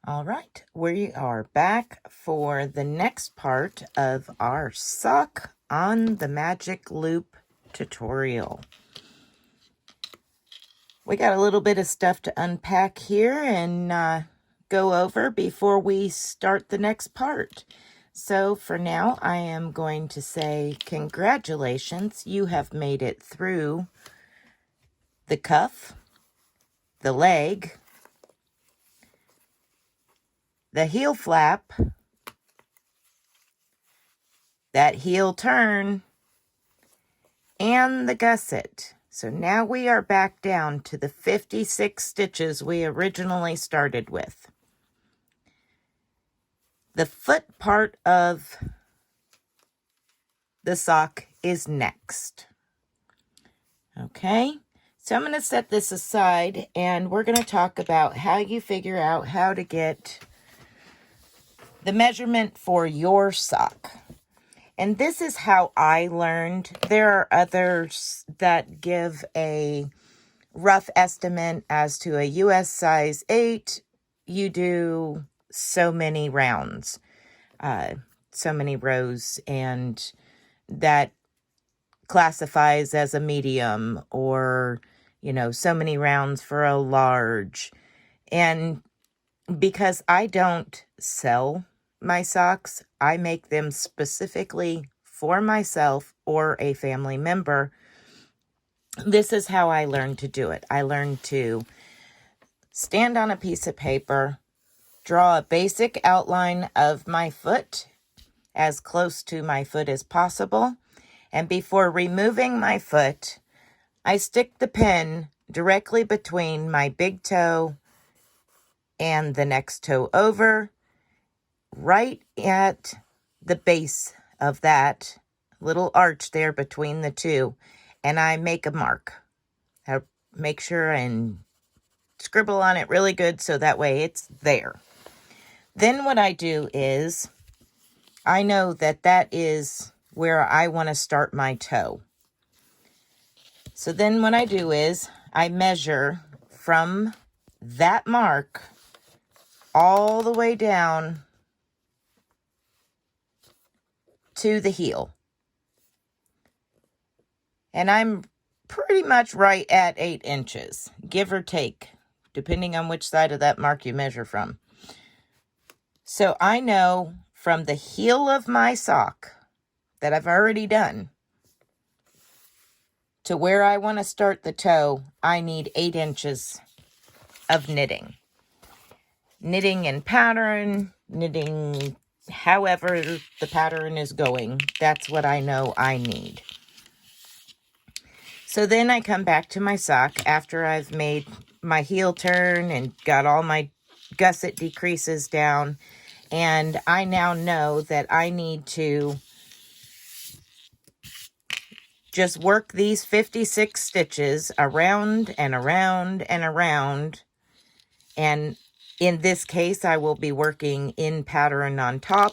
All right, we are back for the next part of our sock on the magic loop tutorial. We got a little bit of stuff to unpack here and go over before we start the next part. So for now, I am going to say congratulations. You have made it through the cuff, the leg, the heel flap, that heel turn, and the gusset. So now we are back down to the 56 stitches we originally started with. The foot part of the sock is next. Okay, so I'm going to set this aside and we're going to talk about how you figure out how to get the measurement for your sock. And this is how I learned. There are others that give a rough estimate as to a US size 8. You do so many rounds, so many rows, and that classifies as a medium, or, you know, so many rounds for a large. And because I don't sell my socks, I make them specifically for myself or a family member. This is how I learned to do it. I learned to stand on a piece of paper, draw a basic outline of my foot as close to my foot as possible, and before removing my foot, I stick the pin directly between my big toe and the next toe over, right at the base of that little arch there between the two, and I make a mark. I make sure and scribble on it really good so that way it's there. Then what I do is, I know that that is where I want to start my toe. So then what I do is, I measure from that mark all the way down to the heel. And I'm pretty much right at 8 inches, give or take, depending on which side of that mark you measure from. So I know from the heel of my sock that I've already done to where I want to start the toe, I need 8 inches of knitting. Knitting and pattern, knitting however the pattern is going, that's what I know I need. So then I come back to my sock after I've made my heel turn and got all my gusset decreases down, and I now know that I need to just work these 56 stitches around and around and around. And in this case, I will be working in pattern on top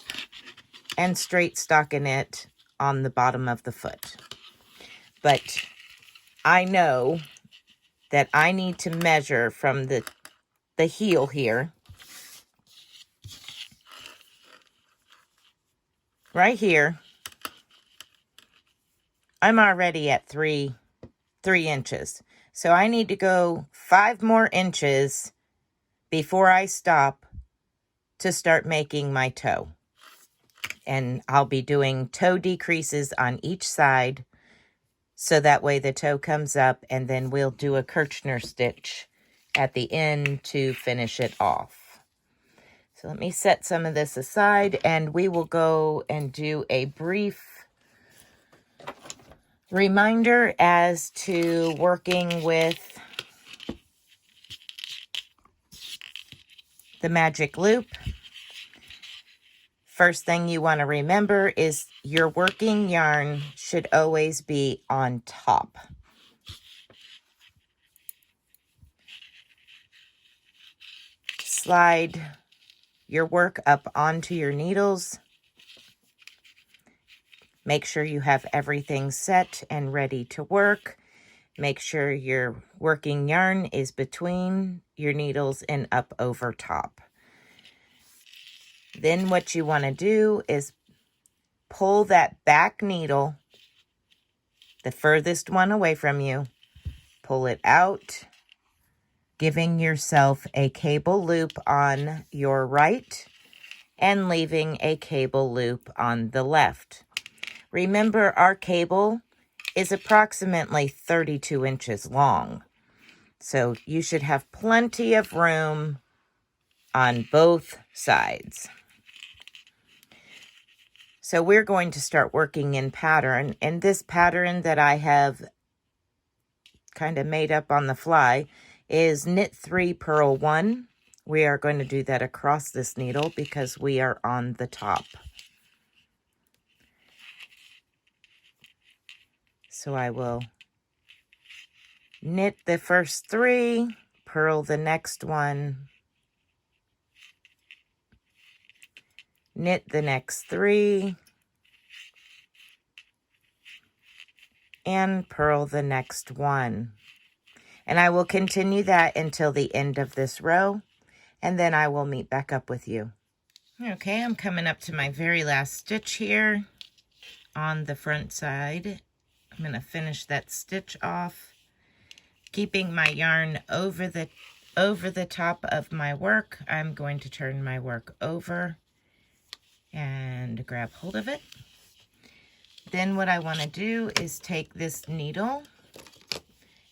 and straight stockinette on the bottom of the foot. But I know that I need to measure from the heel here, right here. I'm already at 3 inches. So I need to go 5 more inches before I stop to start making my toe. And I'll be doing toe decreases on each side, so that way the toe comes up, and then we'll do a Kirchner stitch at the end to finish it off. So let me set some of this aside, and we will go and do a brief reminder as to working with the magic loop. First thing you want to remember is your working yarn should always be on top. Slide your work up onto your needles. Make sure you have everything set and ready to work. Make sure your working yarn is between your needles and up over top. Then what you want to do is pull that back needle, the furthest one away from you, pull it out, giving yourself a cable loop on your right and leaving a cable loop on the left. Remember, our cable is approximately 32 inches long, so you should have plenty of room on both sides. So we're going to start working in pattern, and this pattern that I have kind of made up on the fly is knit 3, purl 1. We are going to do that across this needle because we are on the top. So I will knit the first 3, purl the next one, knit the next 3, and purl the next 1. And I will continue that until the end of this row, and then I will meet back up with you. Okay, I'm coming up to my very last stitch here on the front side. I'm going to finish that stitch off, keeping my yarn over the top of my work. I'm going to turn my work over and grab hold of it. Then what I want to do is take this needle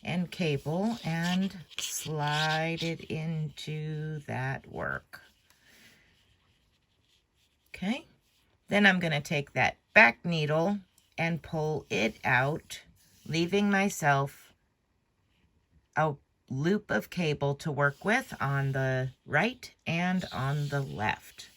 and cable and slide it into that work. Okay, then I'm going to take that back needle and pull it out, leaving myself a loop of cable to work with on the right and on the left.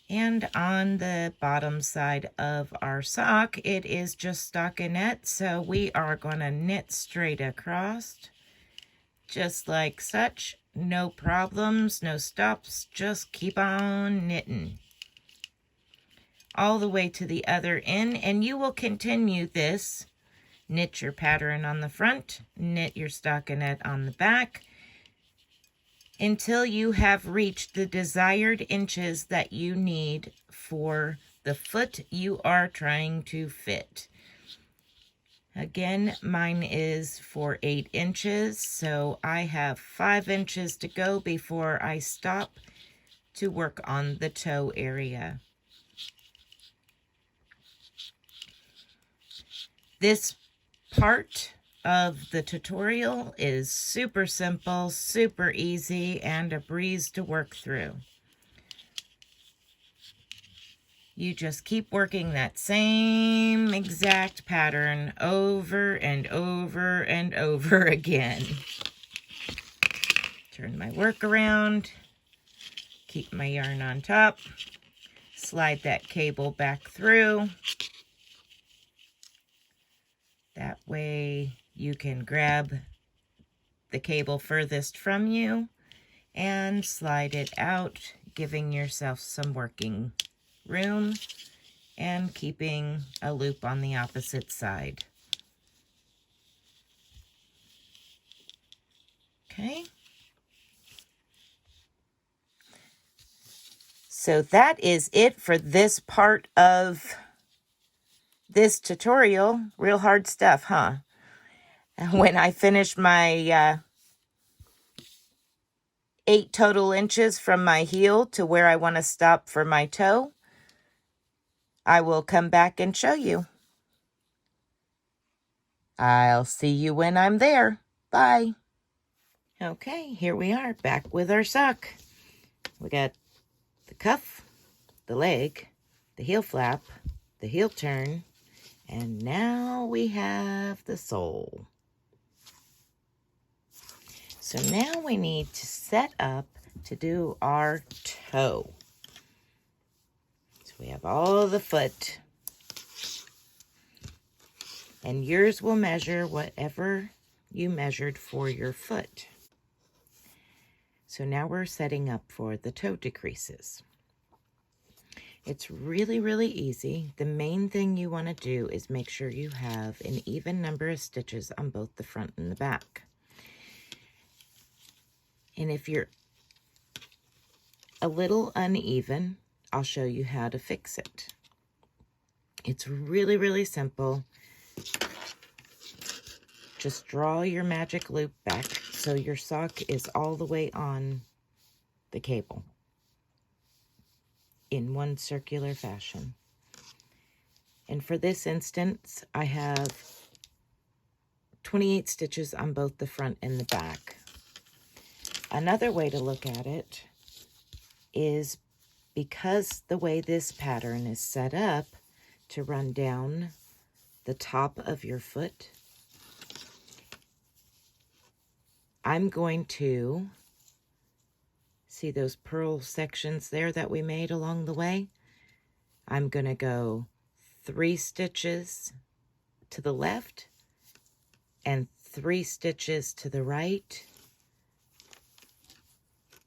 And on the bottom side of our sock, it is just stockinette, so we are going to knit straight across, just like such. No problems, no stops, just keep on knitting all the way to the other end, and you will continue this. Knit your pattern on the front, knit your stockinette on the back, until you have reached the desired inches that you need for the foot you are trying to fit. Again, mine is for 8 inches, so I have 5 inches to go before I stop to work on the toe area. This part of the tutorial is super simple, super easy, and a breeze to work through. You just keep working that same exact pattern over and over and over again. Turn my work around, keep my yarn on top, slide that cable back through. That way you can grab the cable furthest from you and slide it out, giving yourself some working room and keeping a loop on the opposite side. Okay. So that is it for this part of this tutorial. Real hard stuff, huh? When I finish my 8 total inches from my heel to where I want to stop for my toe, I will come back and show you. I'll see you when I'm there. Bye. Okay, here we are, back with our sock. We got the cuff, the leg, the heel flap, the heel turn, and now we have the sole. So now we need to set up to do our toe. So we have all the foot, and yours will measure whatever you measured for your foot. So now we're setting up for the toe decreases. It's really, really easy. The main thing you want to do is make sure you have an even number of stitches on both the front and the back. And if you're a little uneven, I'll show you how to fix it. It's really, really simple. Just draw your magic loop back so your sock is all the way on the cable in one circular fashion. And for this instance, I have 28 stitches on both the front and the back. Another way to look at it is, because the way this pattern is set up to run down the top of your foot, I'm going to see those purl sections there that we made along the way. I'm going to go 3 stitches to the left and 3 stitches to the right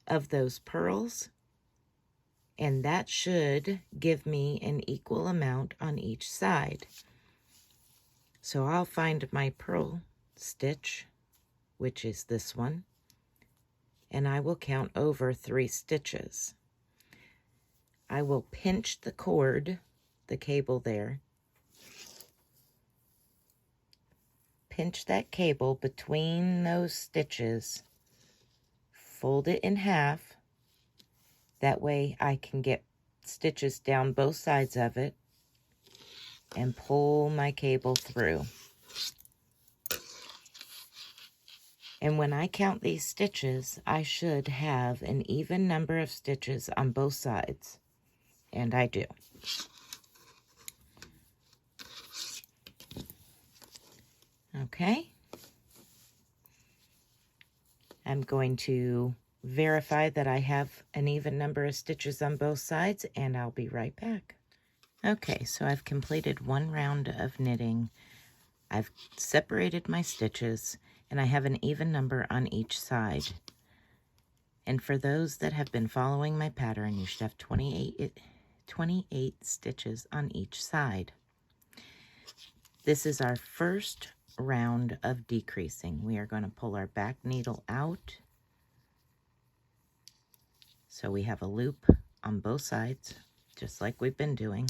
of those purls, and that should give me an equal amount on each side. So I'll find my purl stitch, which is this one, and I will count over 3 stitches. I will pinch the cord, the cable there, pinch that cable between those stitches, fold it in half. That way I can get stitches down both sides of it and pull my cable through. And when I count these stitches, I should have an even number of stitches on both sides. And I do. Okay. I'm going to verify that I have an even number of stitches on both sides, and I'll be right back. Okay, so I've completed one round of knitting. I've separated my stitches, and I have an even number on each side. And for those that have been following my pattern, you should have 28 stitches on each side. This is our first round of decreasing. We are going to pull our back needle out so we have a loop on both sides, just like we've been doing.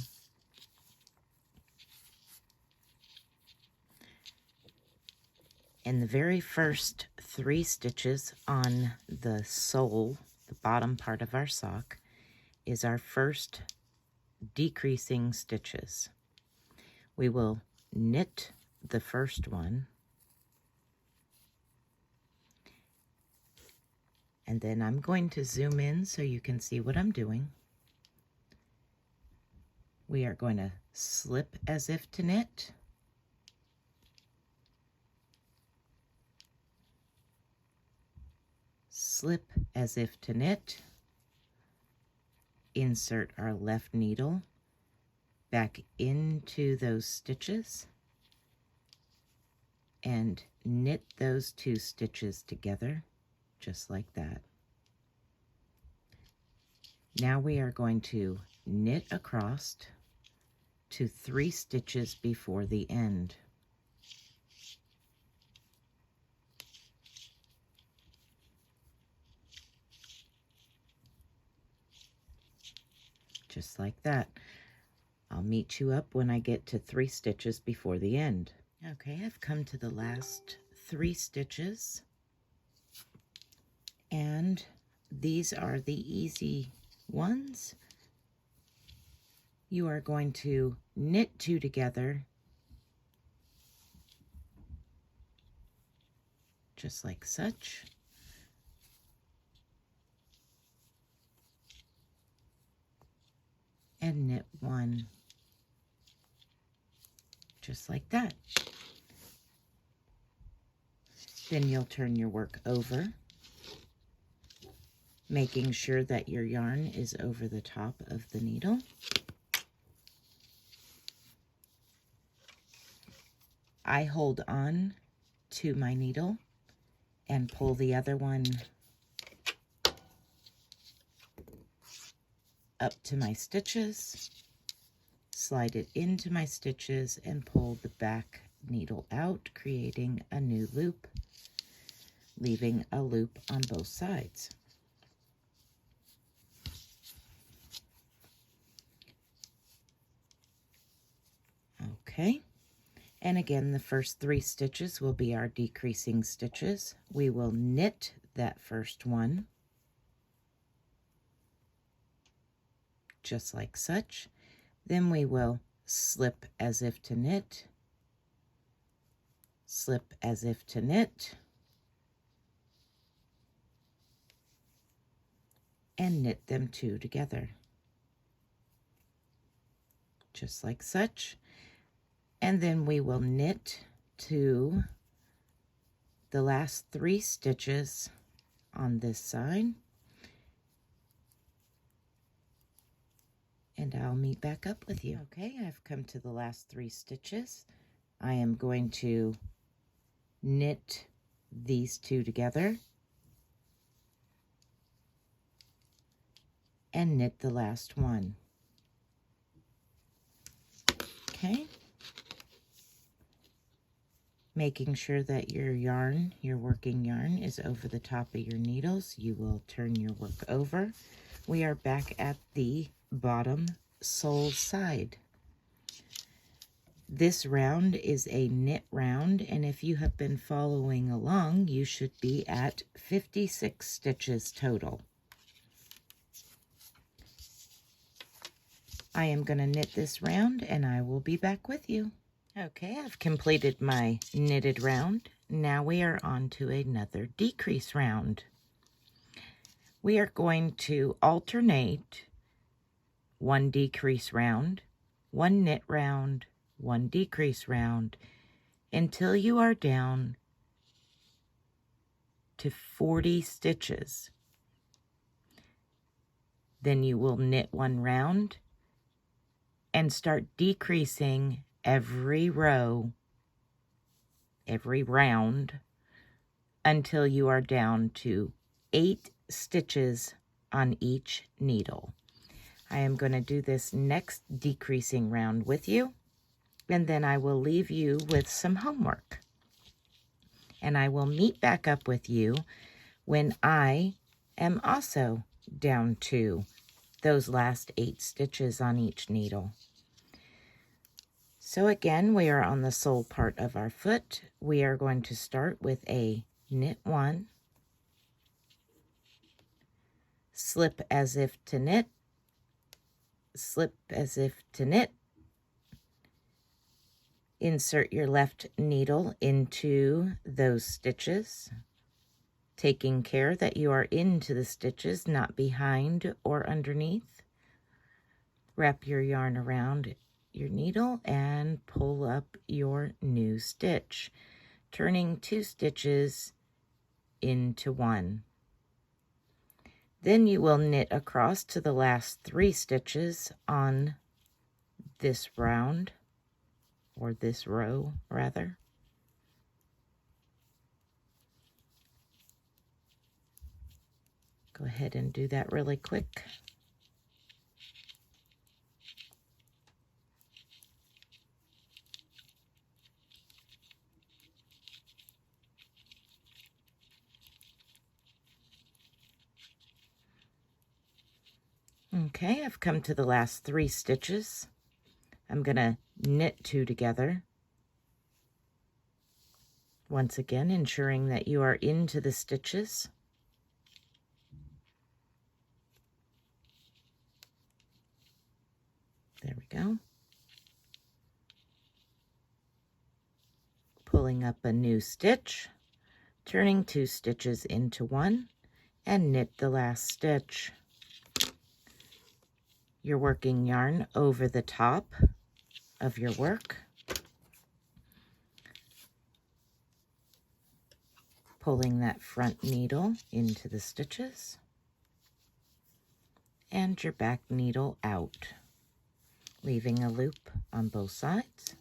And the very first 3 stitches on the sole, the bottom part of our sock, is our first decreasing stitches. We will knit the first one, and then I'm going to zoom in so you can see what I'm doing. We are going to slip as if to knit, slip as if to knit, insert our left needle back into those stitches, and knit those 2 stitches together, just like that. Now we are going to knit across to 3 stitches before the end. Just like that. I'll meet you up when I get to 3 stitches before the end. Okay, I've come to the last 3 stitches, and these are the easy ones. You are going to knit 2 together, just like such. And knit 1, just like that. Then you'll turn your work over, making sure that your yarn is over the top of the needle. I hold on to my needle and pull the other one up to my stitches, slide it into my stitches, and pull the back needle out, creating a new loop, leaving a loop on both sides. Okay, and again, the first 3 stitches will be our decreasing stitches. We will knit that first one, just like such. Then we will slip as if to knit, slip as if to knit, and knit them 2 together, just like such. And then we will knit to the last 3 stitches on this side, and I'll meet back up with you. Okay, I've come to the last 3 stitches. I am going to knit these 2 together and knit the last one. Okay, making sure that your yarn, your working yarn, is over the top of your needles. You will turn your work over. We are back at the bottom sole side. This round is a knit round, and if you have been following along, you should be at 56 stitches total. I am going to knit this round, and I will be back with you. Okay, I've completed my knitted round. Now we are on to another decrease round. We are going to alternate 1 decrease round, 1 knit round, 1 decrease round, until you are down to 40 stitches. Then you will knit 1 round and start decreasing every row, every round, until you are down to 8 stitches on each needle. I am going to do this next decreasing round with you, and then I will leave you with some homework. And I will meet back up with you when I am also down to those last 8 stitches on each needle. So again, we are on the sole part of our foot. We are going to start with a knit 1, slip as if to knit, slip as if to knit, insert your left needle into those stitches, taking care that you are into the stitches, not behind or underneath. Wrap your yarn around your needle and pull up your new stitch, turning 2 stitches into 1. Then you will knit across to the last 3 stitches on this round, or this row rather. Go ahead and do that really quick. Okay, I've come to the last 3 stitches. I'm going to knit 2 together. Once again, ensuring that you are into the stitches. There we go. Pulling up a new stitch, turning 2 stitches into 1, and knit the last stitch. Your working yarn over the top of your work. Pulling that front needle into the stitches. And your back needle out. Leaving a loop on both sides.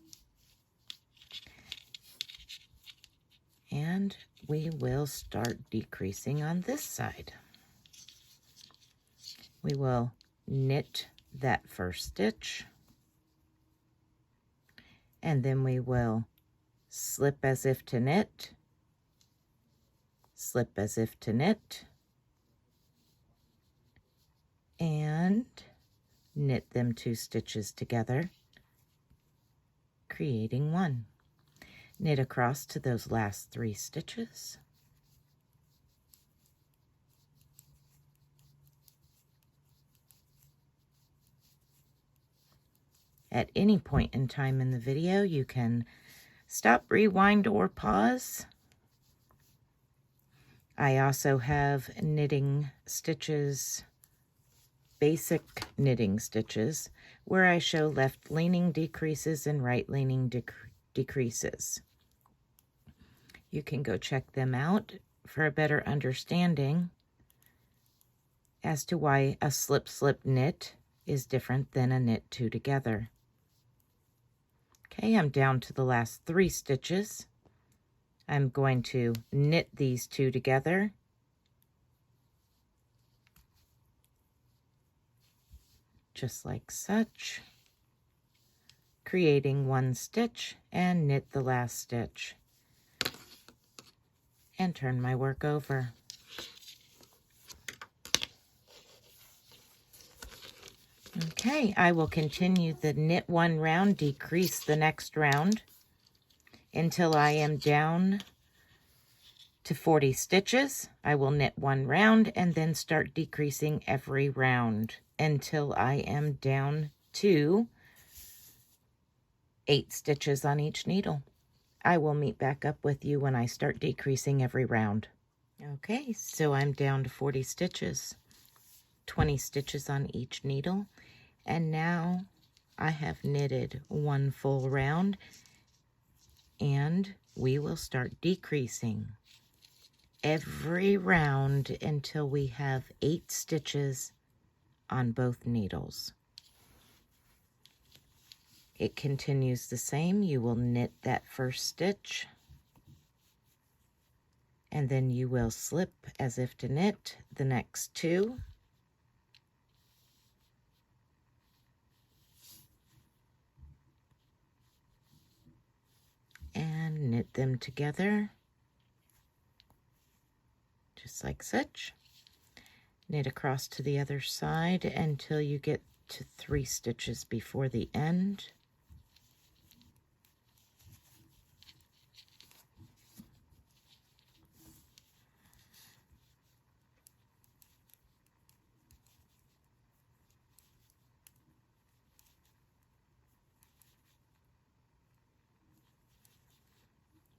And we will start decreasing on this side. We will knit that first stitch, and then we will slip as if to knit, slip as if to knit, and knit them 2 stitches together, creating 1. Knit across to those last 3 stitches. At any point in time in the video, you can stop, rewind, or pause. I also have knitting stitches, basic knitting stitches, where I show left leaning decreases and right leaning decreases. You can go check them out for a better understanding as to why a slip-slip knit is different than a knit 2 together. Okay, I'm down to the last 3 stitches. I'm going to knit these 2 together. Just like such. Creating 1 stitch and knit the last stitch. And turn my work over. Okay, I will continue the knit 1 round, decrease the next round until I am down to 40 stitches. I will knit 1 round and then start decreasing every round until I am down to 8 stitches on each needle. I will meet back up with you when I start decreasing every round. Okay, so I'm down to 40 stitches, 20 stitches on each needle. And now I have knitted 1 full round, and we will start decreasing every round until we have 8 stitches on both needles. It continues the same. You will knit that first stitch, and then you will slip as if to knit the next 2. And knit them together, just like such. Knit across to the other side until you get to 3 stitches before the end.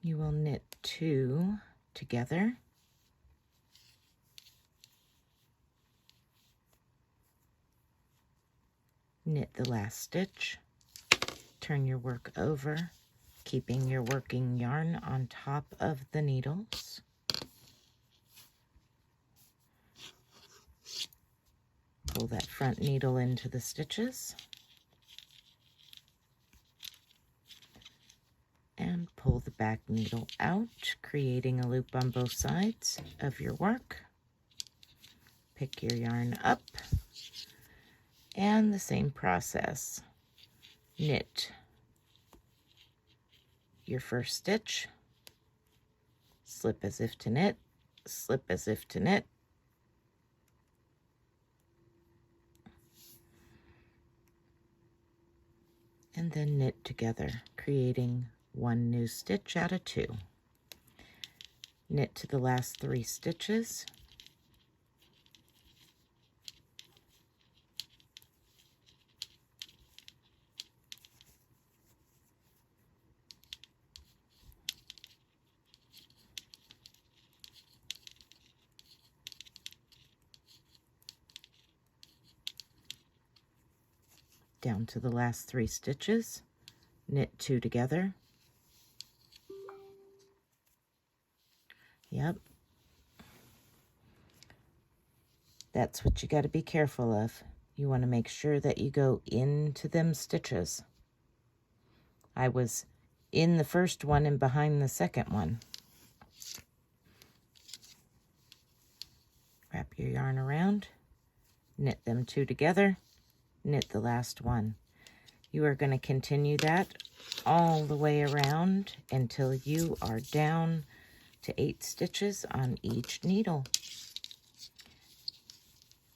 You will knit 2 together. Knit the last stitch. Turn your work over, keeping your working yarn on top of the needles. Pull that front needle into the stitches. And pull the back needle out, creating a loop on both sides of your work. Pick your yarn up, and the same process. Knit your first stitch, slip as if to knit, slip as if to knit, and then knit together, creating 1 new stitch out of 2. Knit to the last 3 stitches. Down to the last 3 stitches, knit 2 together. Yep. That's what you got to be careful of. You want to make sure that you go into them stitches. I was in the first one and behind the second one. Wrap your yarn around, knit them 2 together, knit the last one. You are going to continue that all the way around until you are down to 8 stitches on each needle.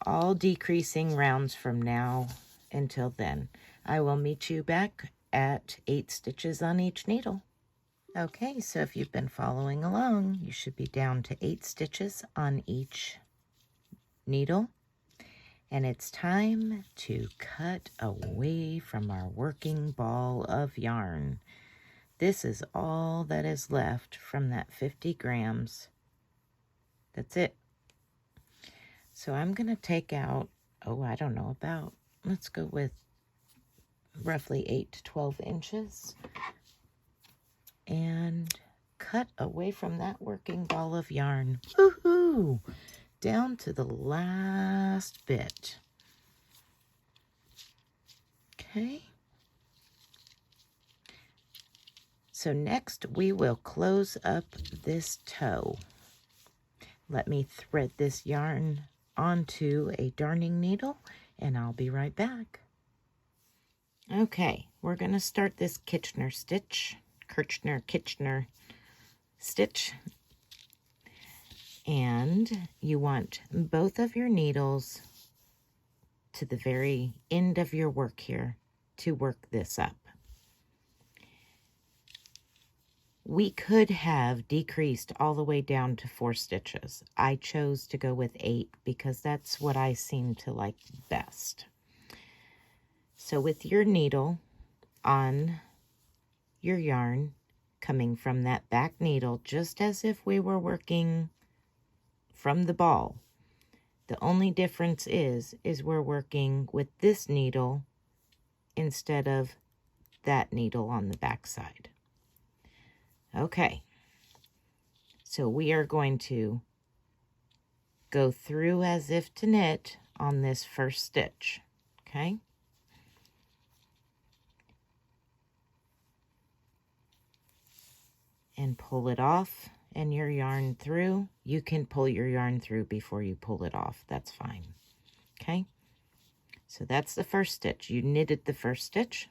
All decreasing rounds from now until then. I will meet you back at 8 stitches on each needle. Okay, so if you've been following along, you should be down to 8 stitches on each needle. And it's time to cut away from our working ball of yarn. This is all that is left from that 50 grams. That's it. So I'm going to take out, I don't know, let's go with roughly 8 to 12 inches. And cut away from that working ball of yarn. Woohoo! Down to the last bit. Okay. So next we will close up this toe. Let me thread this yarn onto a darning needle and I'll be right back. Okay, we're going to start this Kitchener stitch. Kitchener stitch. And you want both of your needles to the very end of your work here to work this up. We could have decreased all the way down to 4 stitches. I chose to go with 8 because that's what I seem to like best. So with your needle on your yarn coming from that back needle, just as if we were working from the ball, the only difference is we're working with this needle instead of that needle on the back side. Okay, so we are going to go through as if to knit on this first stitch, okay? And pull it off and your yarn through. You can pull your yarn through before you pull it off, that's fine, okay? So that's the first stitch. You knitted the first stitch.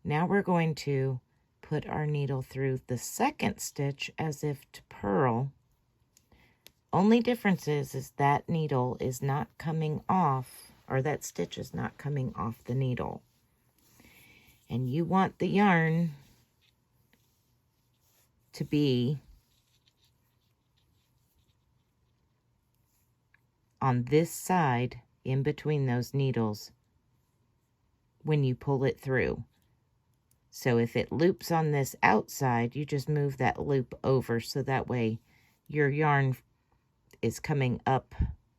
Now we're going to put our needle through the second stitch as if to purl. Only difference is that needle is not coming off, or that stitch is not coming off the needle. And you want the yarn to be on this side in between those needles when you pull it through. So if it loops on this outside, you just move that loop over so that way your yarn is coming up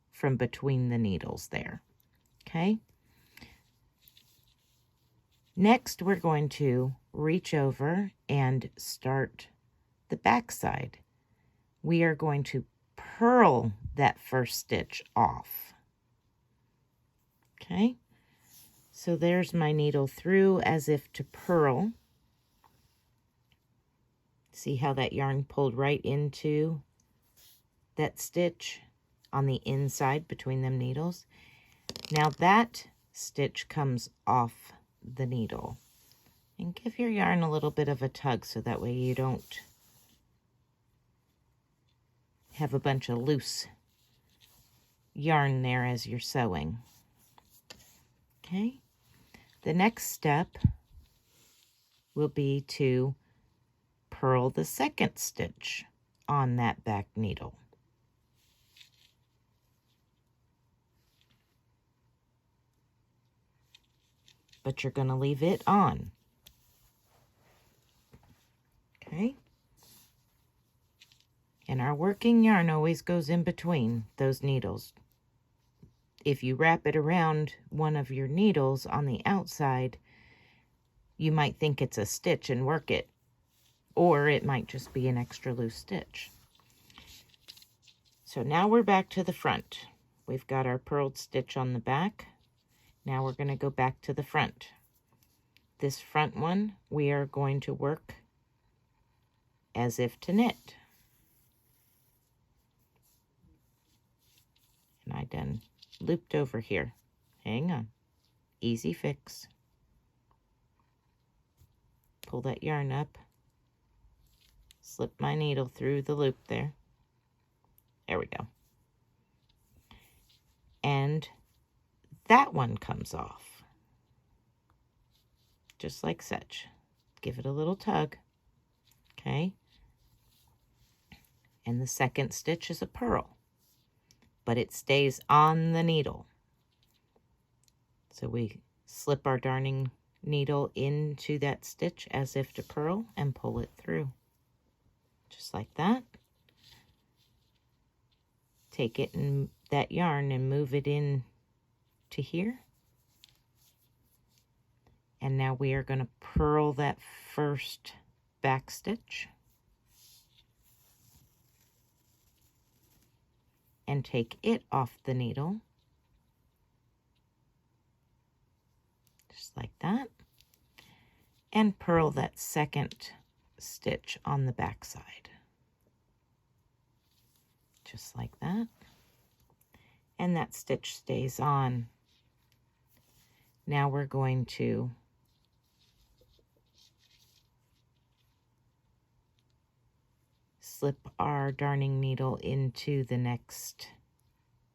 from between the needles there. Okay? Next, we're going to reach over and start the back side. We are going to purl that first stitch off. Okay? So there's my needle through as if to purl. See how that yarn pulled right into that stitch on the inside between them needles? Now that stitch comes off the needle. And give your yarn a little bit of a tug so that way you don't have a bunch of loose yarn there as you're sewing. Okay? The next step will be to purl the second stitch on that back needle. But you're going to leave it on. Okay? And our working yarn always goes in between those needles. If you wrap it around one of your needles on the outside, you might think it's a stitch and work it, or it might just be an extra loose stitch. So now we're back to the front. We've got our purled stitch on the back. Now we're going to go back to the front. This front one, we are going to work as if to knit. And I done looped over here. Hang on. Easy fix. Pull that yarn up. Slip my needle through the loop there. There we go. And that one comes off. just like such. Give it a little tug, okay? And the second stitch is a purl, but it stays on the needle. So we slip our darning needle into that stitch as if to purl and pull it through, just like that. Take it and that yarn and move it in to here. And now we are going to purl that first back stitch and take it off the needle, just like that, and purl that second stitch on the back side, just like that. And that stitch stays on. Now we're going to slip our darning needle into the next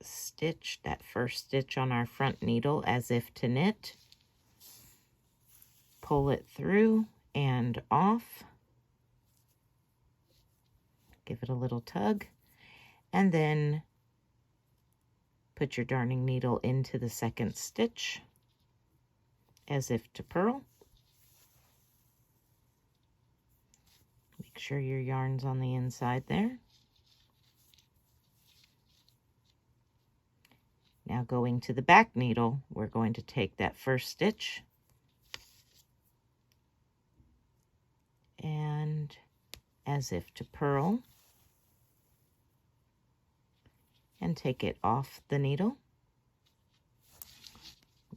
stitch, that first stitch on our front needle, as if to knit. Pull it through and off. Give it a little tug, and then put your darning needle into the second stitch as if to purl. Make sure your yarn's on the inside there. Now going to the back needle, we're going to take that first stitch and as if to purl and take it off the needle.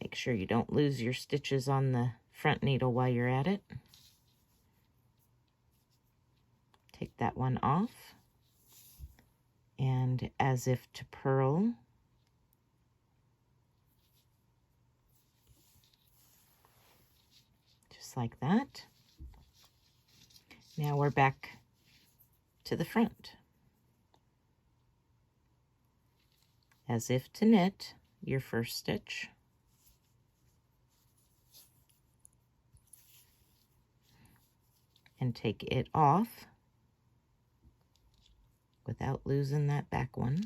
Make sure you don't lose your stitches on the front needle while you're at it. Take that one off and as if to purl, just like that. Now we're back to the front. As if to knit your first stitch, and take it off without losing that back one.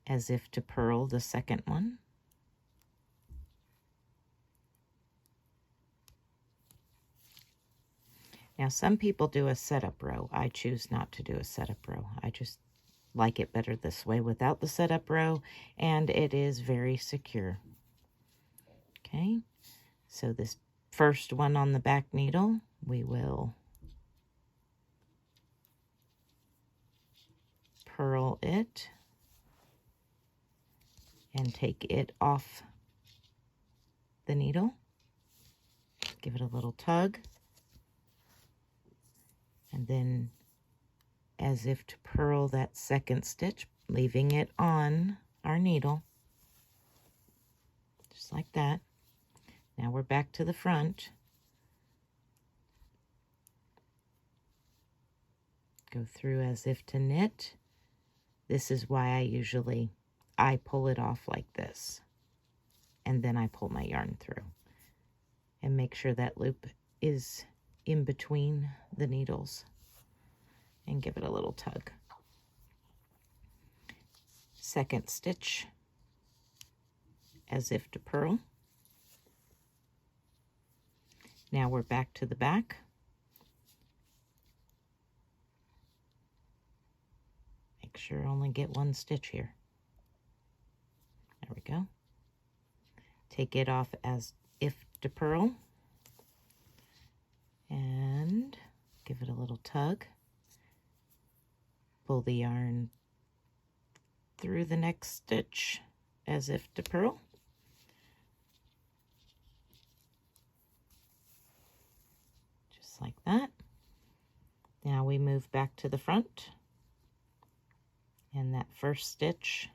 As if to purl the second one. Now some people do a setup row. I choose not to do a setup row. I just like it better this way without the setup row, and it is very secure. Okay, so this first one on the back needle, we will purl it and take it off the needle. Give it a little tug. And then as if to purl that second stitch, leaving it on our needle, just like that. Now we're back to the front. Go through as if to knit. This is why I pull it off like this, and then I pull my yarn through. And make sure that loop is in between the needles and give it a little tug. Second stitch as if to purl. Now we're back to the back. Make sure I only get one stitch here. There we go. Take it off as if to purl and give it a little tug. Pull the yarn through the next stitch as if to purl. Just like that. Now we move back to the front, and that first stitch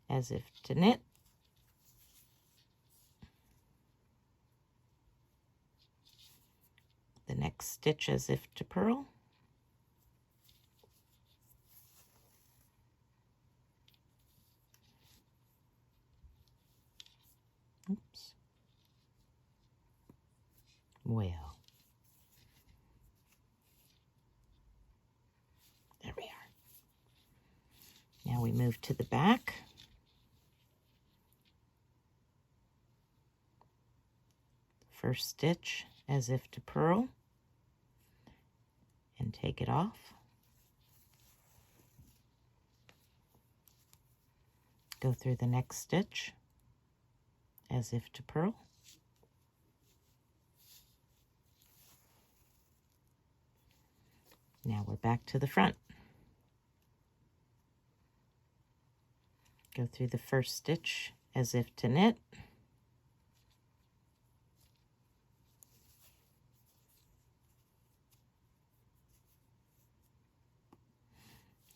as if to knit. The next stitch as if to purl. Well, there we are. Now we move to the back. First stitch as if to purl and take it off. Go through the next stitch as if to purl. Now we're back to the front. Go through the first stitch as if to knit.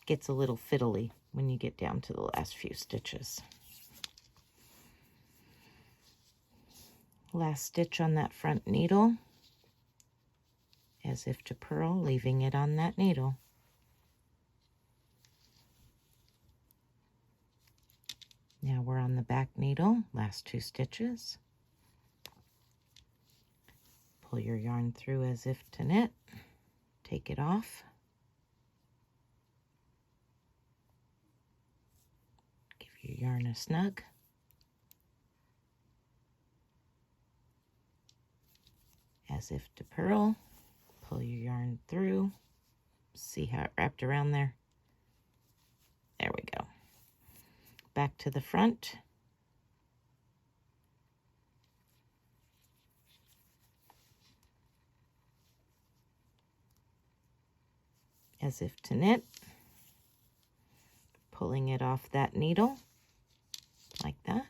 Gets a little fiddly when you get down to the last few stitches. Last stitch on that front needle as if to purl, leaving it on that needle. Now we're on the back needle, last 2 stitches. Pull your yarn through as if to knit, take it off. Give your yarn a snug. As if to purl, pull your yarn through. See how it wrapped around there? There we go. Back to the front. As if to knit, pulling it off that needle like that,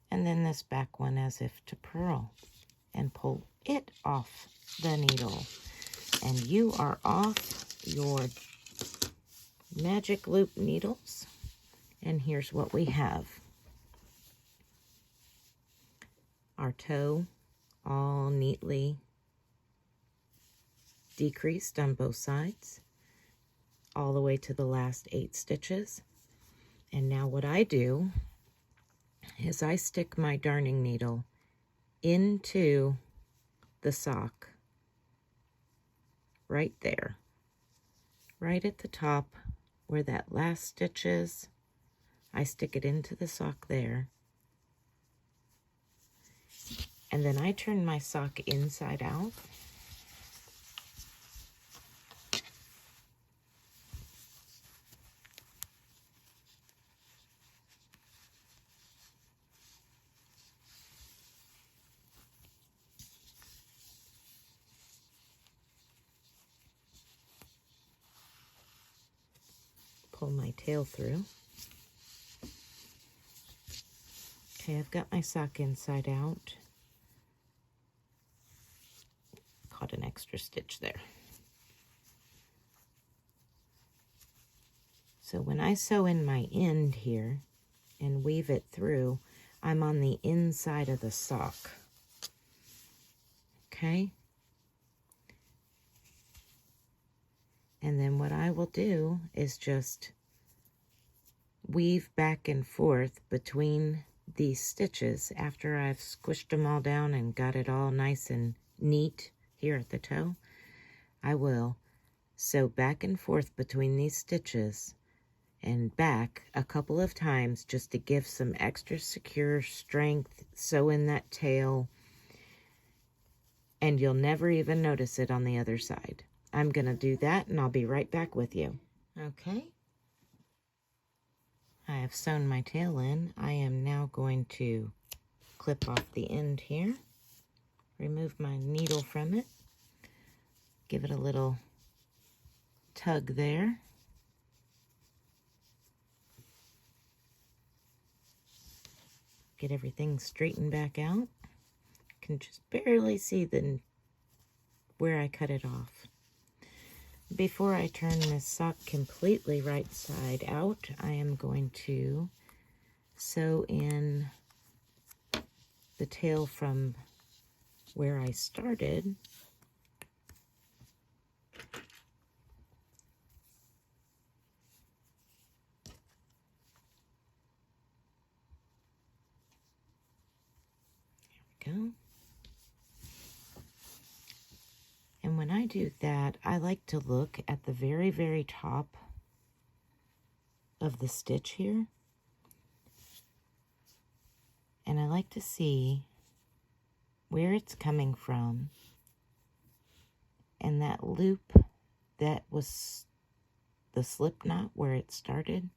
and then this back one as if to purl and pull it off the needle, and you are off your magic loop needles. And here's what we have: our toe all neatly decreased on both sides all the way to the last 8 stitches. And now what I do is I stick my darning needle into the sock right there, right at the top where that last stitch is. I stick it into the sock there, and then I turn my sock inside out. Pull my tail through. Okay, I've got my sock inside out. Caught an extra stitch there. So when I sew in my end here and weave it through, I'm on the inside of the sock. Okay? And then what I will do is just weave back and forth between these stitches after I've squished them all down and got it all nice and neat here at the toe. I will sew back and forth between these stitches and back a couple of times just to give some extra secure strength, sew in that tail, and you'll never even notice it on the other side. I'm going to do that, and I'll be right back with you. Okay. I have sewn my tail in. I am now going to clip off the end here, remove my needle from it, give it a little tug there. Get everything straightened back out. You can just barely see where I cut it off. Before I turn this sock completely right side out, I am going to sew in the tail from where I started. There we go. do that, I like to look at the very, very top of the stitch here. And I like to see where it's coming from. And that loop that was the slip knot where it started,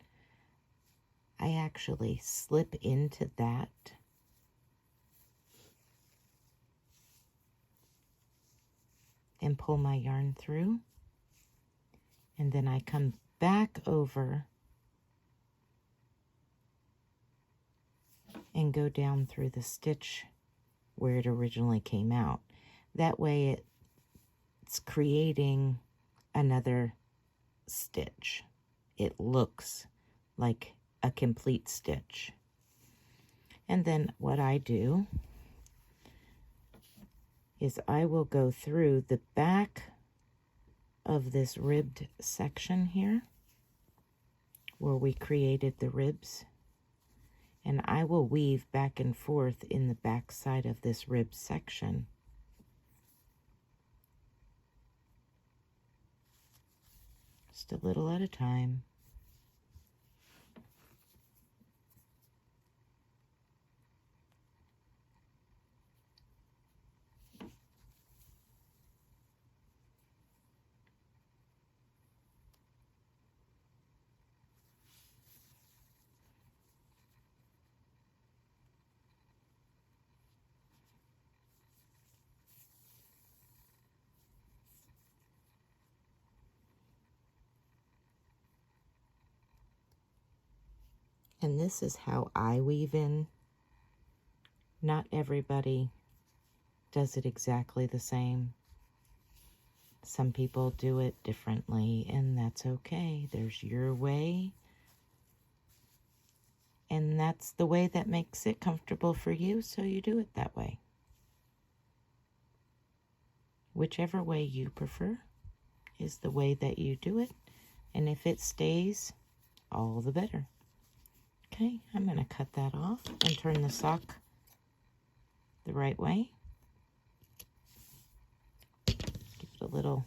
I actually slip into that and pull my yarn through, and then I come back over and go down through the stitch where it originally came out. That way it's creating another stitch. It looks like a complete stitch. And then what I do is I will go through the back of this ribbed section here where we created the ribs, and I will weave back and forth in the back side of this rib section. Just a little at a time. And this is how I weave in. Not everybody does it exactly the same. Some people do it differently, and that's okay. There's your way, and that's the way that makes it comfortable for you, so you do it that way. Whichever way you prefer is the way that you do it, and if it stays, all the better. Okay, I'm going to cut that off and turn the sock the right way. Give it a little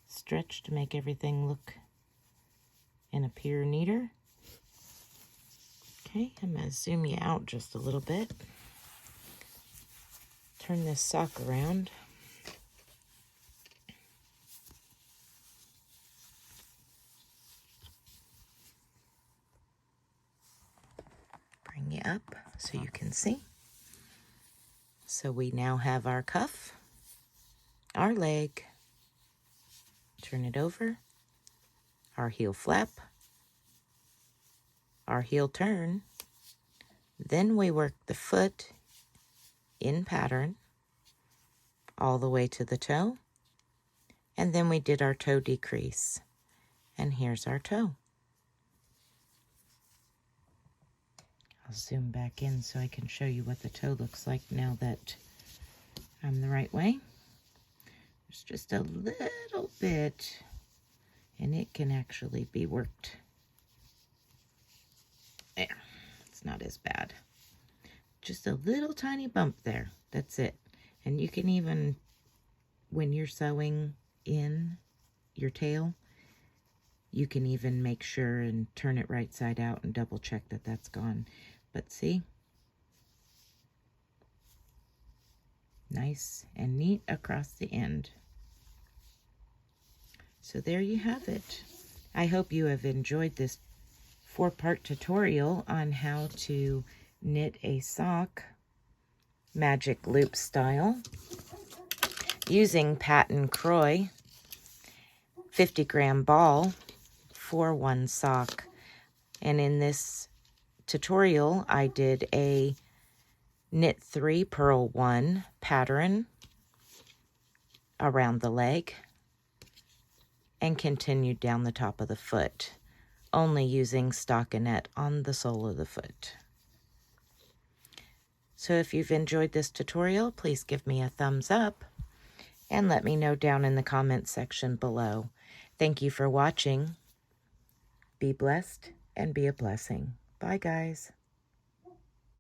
stretch to make everything look and appear neater. Okay, I'm going to zoom you out just a little bit. Turn this sock around. Bring you up so you can see. So we now have our cuff, our leg, turn it over, our heel flap, our heel turn, then we work the foot in pattern all the way to the toe, and then we did our toe decrease, and here's our toe. I'll zoom back in so I can show you what the toe looks like now that I'm the right way. There's just a little bit, and it can actually be worked. There, it's not as bad. Just a little tiny bump there, that's it. And you can even, when you're sewing in your tail, you can even make sure and turn it right side out and double check that that's gone. But see, nice and neat across the end. So there you have it. I hope you have enjoyed this 4-part tutorial on how to knit a sock magic loop style using pattern Croy 50-gram ball for one sock. And in this tutorial, I did a knit 3 purl 1 pattern around the leg and continued down the top of the foot, only using stockinette on the sole of the foot. So if you've enjoyed this tutorial, please give me a thumbs up and let me know down in the comments section below. Thank you for watching. Be blessed and be a blessing. Bye, guys.